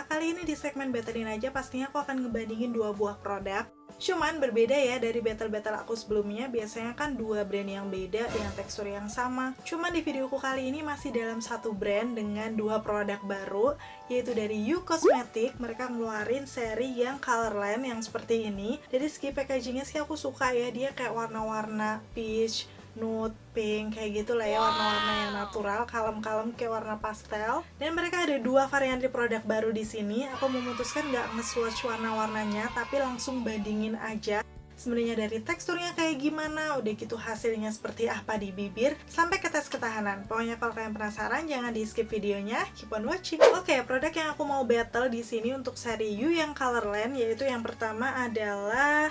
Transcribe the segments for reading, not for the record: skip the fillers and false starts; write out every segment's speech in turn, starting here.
Cinta. Kali ini di segmen Betadine aja pastinya aku akan ngebandingin dua buah produk. Cuman berbeda ya dari battle-battle aku sebelumnya, biasanya kan dua brand yang beda dengan tekstur yang sama. Cuman di videoku kali ini masih dalam satu brand dengan dua produk baru, yaitu dari You Cosmetics. Mereka ngeluarin seri yang Colorline yang seperti ini. Dari segi packagingnya sih aku suka ya, dia kayak warna-warna peach, nude, pink, kayak gitu lah ya, warna-warna yang natural, kalem-kalem kayak warna pastel. Dan mereka ada dua varian di produk baru di sini. Aku memutuskan nggak nge-swatch warna-warnanya, tapi langsung bandingin aja. Sebenarnya dari teksturnya kayak gimana, udah gitu hasilnya seperti apa di bibir, sampai ke tes ketahanan. Pokoknya kalau kalian penasaran, jangan di skip videonya, keep on watching. Oke, produk yang aku mau battle di sini untuk seri You yang Colorline, yaitu yang pertama adalah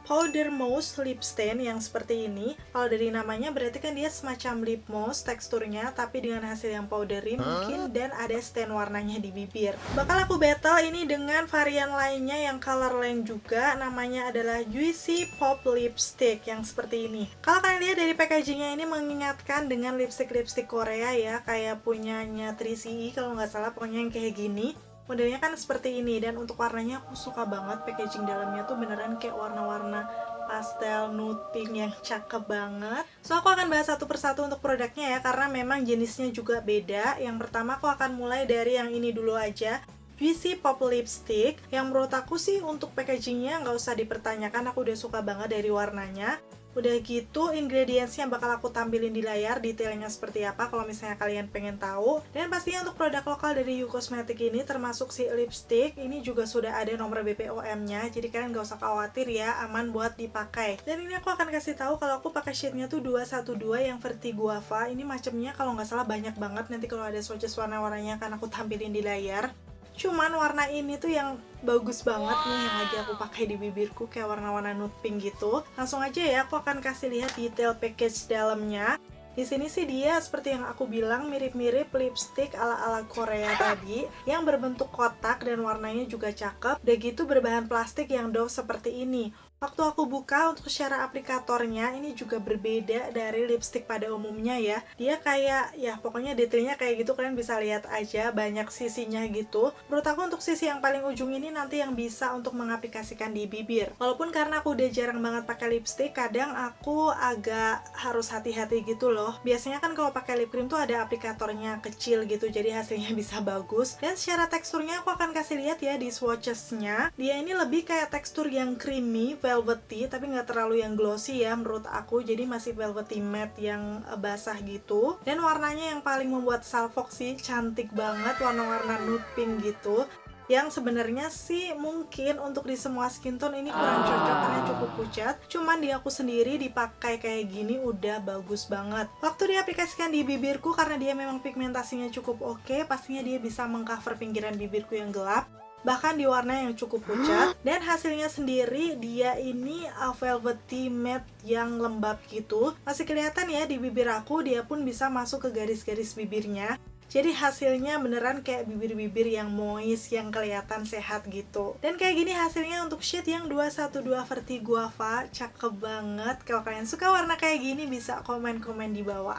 powder mousse lip stain yang seperti ini. Kalau dari namanya berarti kan dia semacam lip mousse teksturnya, tapi dengan hasil yang powdery mungkin, dan ada stain warnanya di bibir. Bakal aku battle ini dengan varian lainnya yang Colorline juga, namanya adalah Juicy Pop Lipstick yang seperti ini. Kalau kalian lihat dari packagingnya ini mengingatkan dengan lipstick-lipstick Korea ya, kayak punyanya 3CE kalau nggak salah, pokoknya yang kayak gini. Modelnya kan seperti ini, dan untuk warnanya aku suka banget. Packaging dalamnya tuh beneran kayak warna-warna pastel nude pink yang cakep banget. So aku akan bahas satu persatu untuk produknya ya, karena memang jenisnya juga beda. Yang pertama aku akan mulai dari yang ini dulu aja, Juicy Pop Lipstick. Yang menurut aku sih untuk packagingnya nggak usah dipertanyakan, aku udah suka banget dari warnanya. Udah gitu, ingredientsnya bakal aku tampilin di layar, detailnya seperti apa kalau misalnya kalian pengen tahu. Dan pastinya untuk produk lokal dari You Cosmetics ini, termasuk si lipstick, ini juga sudah ada nomor BPOM-nya, jadi kalian gak usah khawatir ya, aman buat dipakai. Dan ini aku akan kasih tahu kalau aku pakai shade-nya tuh 212 yang Verti Guava. Ini macamnya kalau nggak salah banyak banget, nanti kalau ada swatches warna-warnanya akan aku tampilin di layar. Cuman warna ini tuh yang bagus banget nih yang lagi aku pakai di bibirku, kayak warna-warna nude pink gitu. Langsung aja ya, aku akan kasih lihat detail package dalamnya. Di sini sih dia seperti yang aku bilang, mirip-mirip lipstick ala-ala Korea tadi, yang berbentuk kotak dan warnanya juga cakep. Udah gitu berbahan plastik yang doff seperti ini. Waktu aku buka untuk secara aplikatornya, ini juga berbeda dari lipstick pada umumnya ya. Dia kayak, ya pokoknya detailnya kayak gitu, kalian bisa lihat aja, banyak sisinya gitu. Menurut aku untuk sisi yang paling ujung ini nanti yang bisa untuk mengaplikasikan di bibir. Walaupun karena aku udah jarang banget pakai lipstick, kadang aku agak harus hati-hati gitu loh. Biasanya kan kalau pakai lip cream tuh ada aplikatornya kecil gitu, jadi hasilnya bisa bagus. Dan secara teksturnya aku akan kasih lihat ya di swatchesnya. Dia ini lebih kayak tekstur yang creamy, velvety, tapi nggak terlalu yang glossy ya menurut aku, jadi masih velvety matte yang basah gitu. Dan warnanya yang paling membuat salfok sih, cantik banget, warna-warna nude pink gitu, yang sebenarnya sih mungkin untuk di semua skin tone ini kurang cocok karena cukup pucat. Cuman di aku sendiri dipakai kayak gini udah bagus banget. Waktu diaplikasikan di bibirku, karena dia memang pigmentasinya cukup oke, pastinya dia bisa mengcover pinggiran bibirku yang gelap, bahkan di warna yang cukup pucat. Dan hasilnya sendiri dia ini velvety matte yang lembab gitu. Masih kelihatan ya di bibir aku, dia pun bisa masuk ke garis-garis bibirnya. Jadi hasilnya beneran kayak bibir-bibir yang moist, yang kelihatan sehat gitu. Dan kayak gini hasilnya untuk shade yang 212 Verti Guava, cakep banget. Kalau kalian suka warna kayak gini bisa komen-komen di bawah.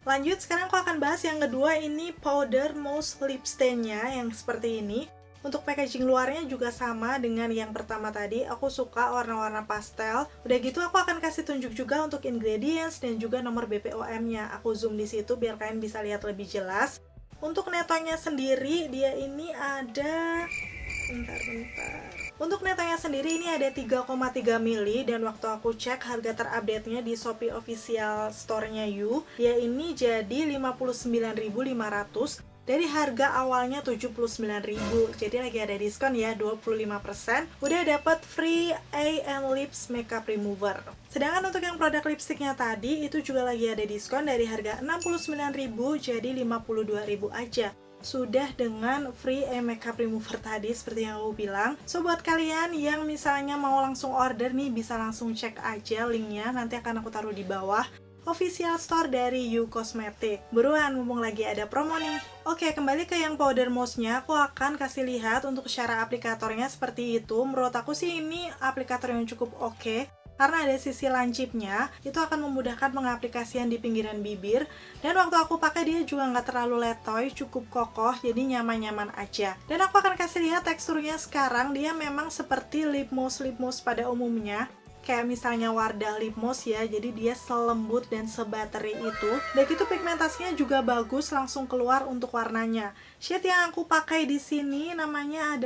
Lanjut, sekarang aku akan bahas yang kedua, ini powder mousse lip stain-nya yang seperti ini. Untuk packaging luarnya juga sama dengan yang pertama tadi, aku suka warna-warna pastel. Udah gitu aku akan kasih tunjuk juga untuk ingredients dan juga nomor BPOM-nya. Aku zoom di situ biar kalian bisa lihat lebih jelas. Untuk netonya sendiri, dia ini ada... Bentar. Untuk netonya sendiri ini ada 3,3 ml, dan waktu aku cek harga terupdate-nya di Shopee official store-nya You, dia ini jadi 59.500 dari harga awalnya 79.000. Jadi lagi ada diskon ya, 25%. Udah dapat free eye and lips makeup remover. Sedangkan untuk yang produk lipsticknya tadi itu juga lagi ada diskon dari harga 69.000 jadi 52.000 aja. Sudah dengan free makeup remover tadi seperti yang aku bilang. So buat kalian yang misalnya mau langsung order nih, bisa langsung cek aja linknya, nanti akan aku taruh di bawah. Official store dari You Cosmetics. Buruan, mumpung lagi ada promo nih. Oke, kembali ke yang powder mousse-nya, aku akan kasih lihat untuk cara aplikatornya seperti itu. Menurut aku sih ini aplikator yang cukup oke. karena ada sisi lancipnya, itu akan memudahkan pengaplikasian di pinggiran bibir. Dan waktu aku pakai dia juga nggak terlalu letoy, cukup kokoh, jadi nyaman-nyaman aja. Dan aku akan kasih lihat teksturnya sekarang, dia memang seperti lip mousse pada umumnya. Kayak misalnya Wardah Lip Mousse ya, jadi dia selembut dan sebateri itu. Dan itu pigmentasinya juga bagus, langsung keluar untuk warnanya. Shade yang aku pakai di sini namanya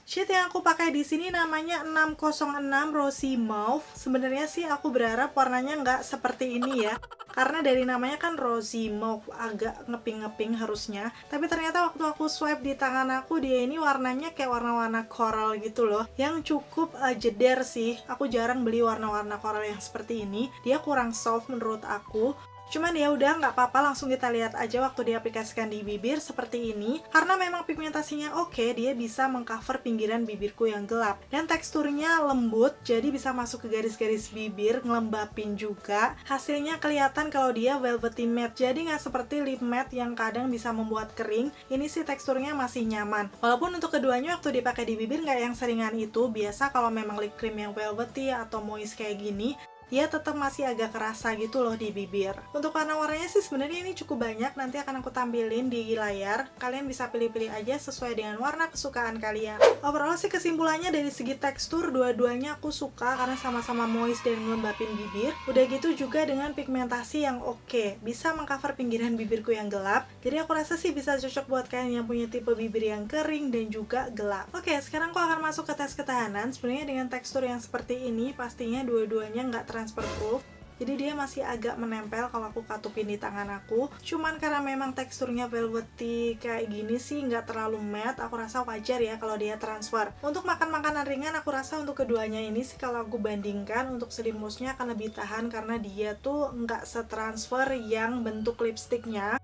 Shade yang aku pakai di sini namanya 606 Rosy Mauve. Sebenarnya sih aku berharap warnanya nggak seperti ini ya. Karena dari namanya kan Rosy Mauve, agak ngeping-ngeping harusnya. Tapi ternyata waktu aku swipe di tangan aku, dia ini warnanya kayak warna-warna coral gitu loh. Yang cukup jeder sih. Aku jarang beli warna-warna coral yang seperti ini. Dia kurang soft menurut aku. Cuman ya udah, nggak apa-apa, langsung kita lihat aja waktu diaplikasikan di bibir seperti ini. Karena memang pigmentasinya oke, dia bisa mengcover pinggiran bibirku yang gelap. Dan teksturnya lembut, jadi bisa masuk ke garis-garis bibir, ngelembapin juga. Hasilnya kelihatan kalau dia velvety matte, jadi nggak seperti lip matte yang kadang bisa membuat kering. Ini sih teksturnya masih nyaman. Walaupun untuk keduanya waktu dipakai di bibir nggak yang seringan itu, biasa kalau memang lip cream yang velvety atau moist kayak gini, dia tetap masih agak kerasa gitu loh di bibir. Untuk warna-warnanya sih sebenarnya ini cukup banyak, nanti akan aku tampilin di layar. Kalian bisa pilih-pilih aja sesuai dengan warna kesukaan kalian. Overall sih kesimpulannya dari segi tekstur, dua-duanya aku suka karena sama-sama moist dan ngelembapin bibir. Udah gitu juga dengan pigmentasi yang oke, bisa mengcover pinggiran bibirku yang gelap. Jadi aku rasa sih bisa cocok buat kalian yang punya tipe bibir yang kering dan juga gelap. Oke, sekarang aku akan masuk ke tes ketahanan. Sebenarnya dengan tekstur yang seperti ini, pastinya dua-duanya nggak transfer proof, jadi dia masih agak menempel kalau aku katupin di tangan aku. Cuman karena memang teksturnya velvety kayak gini sih, nggak terlalu matte, aku rasa wajar ya kalau dia transfer. Untuk makan makanan ringan, aku rasa untuk keduanya ini sih kalau aku bandingkan, untuk Lip Mousse-nya akan lebih tahan karena dia tuh nggak setransfer yang bentuk lipstiknya.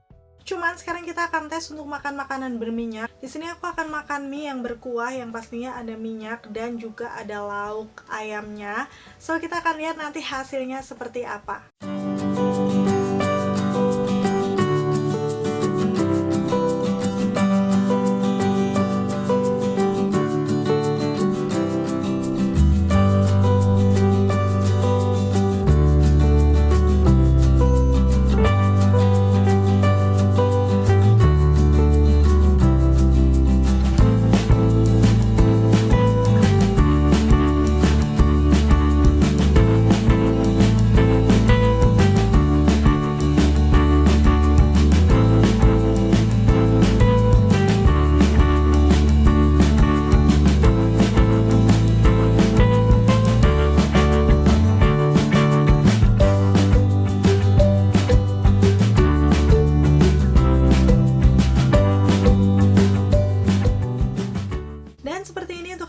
Cuman sekarang kita akan tes untuk makan makanan berminyak. Di sini aku akan makan mie yang berkuah, yang pastinya ada minyak dan juga ada lauk ayamnya. So kita akan lihat nanti hasilnya seperti apa.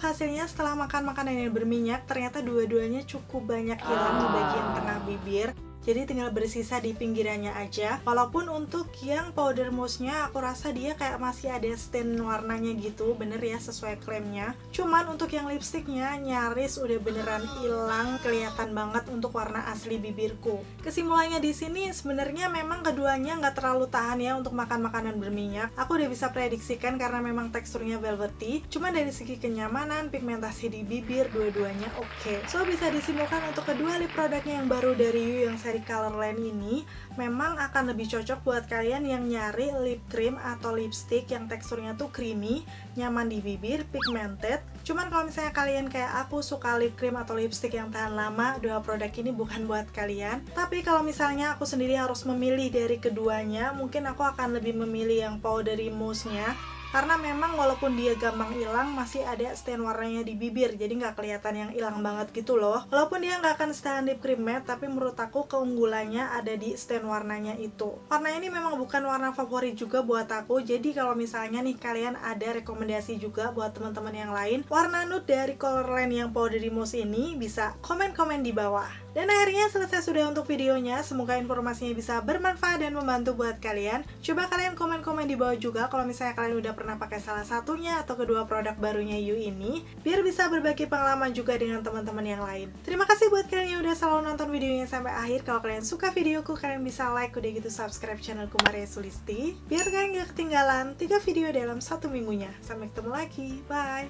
Hasilnya setelah makan makanan yang berminyak, ternyata dua-duanya cukup banyak hilang di bagian tengah bibir. Jadi tinggal bersisa di pinggirannya aja. Walaupun untuk yang powder mousse-nya aku rasa dia kayak masih ada stain warnanya gitu, bener ya sesuai klaimnya. Cuman untuk yang lipstiknya nyaris udah beneran hilang, kelihatan banget untuk warna asli bibirku. Kesimpulannya di sini sebenarnya memang keduanya nggak terlalu tahan ya untuk makan makanan berminyak. Aku udah bisa prediksikan karena memang teksturnya velvety. Cuman dari segi kenyamanan, pigmentasi di bibir, dua-duanya oke. So bisa disimpulkan untuk kedua lip produknya yang baru dari You yang seri Colorline ini memang akan lebih cocok buat kalian yang nyari lip cream atau lipstick yang teksturnya tuh creamy, nyaman di bibir, pigmented. Cuman kalau misalnya kalian kayak aku suka lip cream atau lipstick yang tahan lama, dua produk ini bukan buat kalian. Tapi kalau misalnya aku sendiri harus memilih dari keduanya, mungkin aku akan lebih memilih yang powdery mousse-nya. Karena memang walaupun dia gampang hilang, masih ada stain warnanya di bibir, jadi nggak kelihatan yang hilang banget gitu loh. Walaupun dia nggak akan stain lip cream matte, tapi menurut aku keunggulannya ada di stain warnanya itu. Warna ini memang bukan warna favorit juga buat aku, jadi kalau misalnya nih kalian ada rekomendasi juga buat teman-teman yang lain, warna nude dari Colorline yang powdery mousse ini, bisa komen-komen di bawah. Dan akhirnya selesai sudah untuk videonya, semoga informasinya bisa bermanfaat dan membantu buat kalian. Coba kalian komen-komen di bawah juga kalau misalnya kalian udah pernah pakai salah satunya atau kedua produk barunya You ini, biar bisa berbagi pengalaman juga dengan teman-teman yang lain. Terima kasih buat kalian yang udah selalu nonton videonya sampai akhir. Kalau kalian suka videoku, kalian bisa like, udah gitu subscribe channelku Maria Sulisti, biar kalian gak ketinggalan 3 video dalam 1 minggunya. Sampai ketemu lagi, bye!